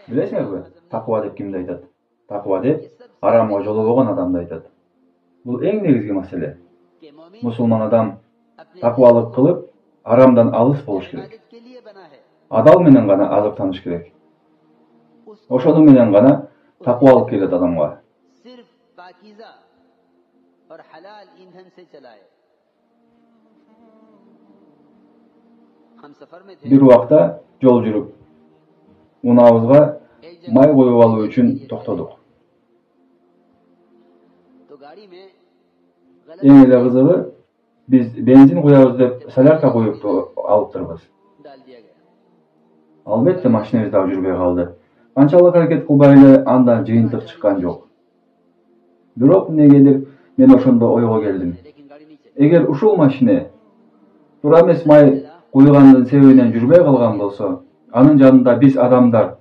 Билесиңерби? Таква деп кимди айтат? Таква деп арамга жолобогон адамды айтат. Бул эң негизги маселе. Мусулман адам таквалык кылып, арамдан алыс болуш керек. Адал менен гана азыктаныш керек. Ошону менен гана таквалык келет адамга. Бир убакта жол жүрүп, унаабызга май коюп алуу үчүн токтодук. Эң эле кызыгы, биз бензин куябыз деп солярка коюп алыптырбыз. Албетте машинабыз дагы жүрбөй калды. Канчалык аракет кылбай эле андан жыйынтык чыккан жок. Бирок эмнегедир мен ошондо ойго келдим. Эгер ушул машина туура эмес май куйгандын себебинен жүрбөй калган болсо, анын жанында биз адамдар,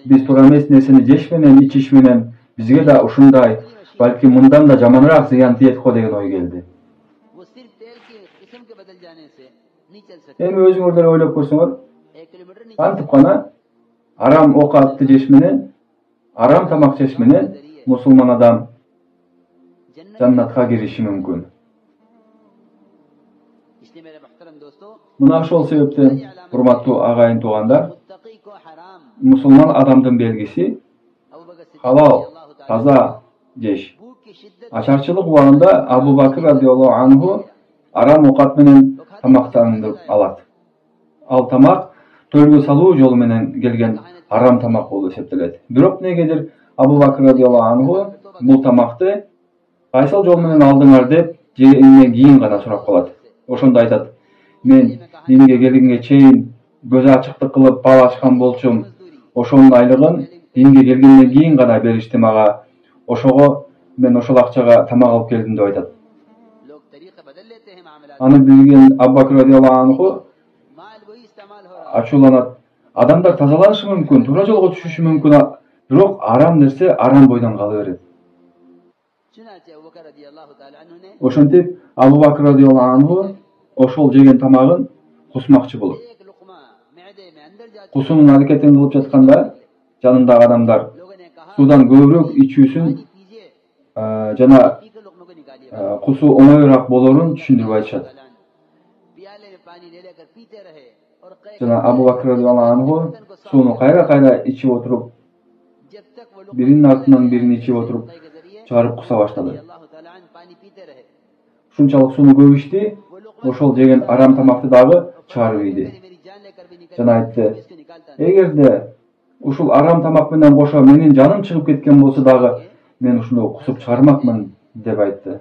биз туура эмес нерсени жеш менен, ичиш менен бизге да ушундай, балки мындан да жаманыраак зыян тиет го деген ой келди. Эми өзүңөр деле ойлоп көрсөңөр, кантип гана арам окатты жеш менен, арам тамак жеш менен мусулман адам жаннатка кириши мүмкүн. Мына ошол себептен, урматтуу агайын туугандар, мусулман адамдын белгиси халал, таза жеш. Ачарчылык убагында Абу Бакр радиаллаху анху арам окат менен тамактанып алат. Ал тамак төлгө салуу жолу менен келген арам тамак болуп эсептелет. Бирок негедир Абу Бакр радиаллаху анху бул тамакты кайсыл жол менен алдыңар деп жегенден кийин гана сурап калат. Ошондо айтат: мен динге келгенге чейин көз ачыктык кылып бал ачкан болчумун. Ошонун айлыгын динге келгенден кийин гана беришти мага. Ошого мен ошол акчага тамак алып келдим деп айтат. Аны билген Абу Бакр радиаллаху анху ачууланат. Адамдар тазаланышы мүмкүн, туура жолго түшүшү мүмкүн, бирок арам нерсе арам бойдон кала берет. Ошентип Абу Бакр радиаллаху анху ошол жеген тамагын кусмакчы болот. Кусунун аракетин кылып жатканда жанындагы адамдар судан көбүрөөк ичүүсүн жана кусу оңоюраак болорун түшүндүрүп айтышат. Жана Абу Бакр радиаллаху анху сууну кайра ичип отуруп, биринин артынан бирин ичип отуруп чыгарып куса баштады. Ушунчалык сууну көп ичти, ошол жеген арам тамакты дагы чыгарып ийди. Жана айтты: эгерде ушул арам тамак менен кошо менин жаным чыгып кеткен болсо дагы мен ушуну кусуп чыгармакмын деп айтты.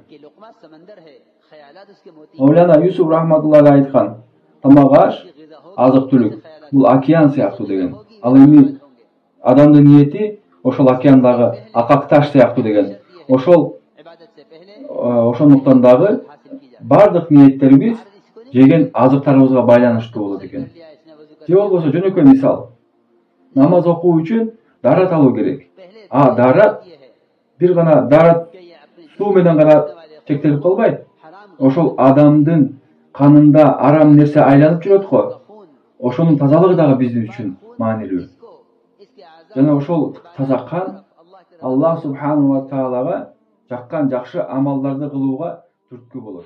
Мавлана Юсуф рахматуллага айткан: тамак аш, азык-түлүк бул океан сыяктуу деген. Ал эми адамдын ниети ошол океандагы акак таш сыяктуу деген. Ошондуктан дагы бардык ниеттерибиз жеген азыктарыбызга байланыштуу болот экен. Же болбосо жөнөкөй мисал. Намаз окуу үчүн дарат алуу керек. Дарат бир гана дарат суу менен гана чектелип калбайт. Ошол адамдын канында арам нерсе айланып жүрөт го. Ошонун тазалыгы дагы биз үчүн маанилүү. Жана ошол таза кан Аллах субхану ва таалага жаккан жакшы амалдарды кылууга түрткү болот.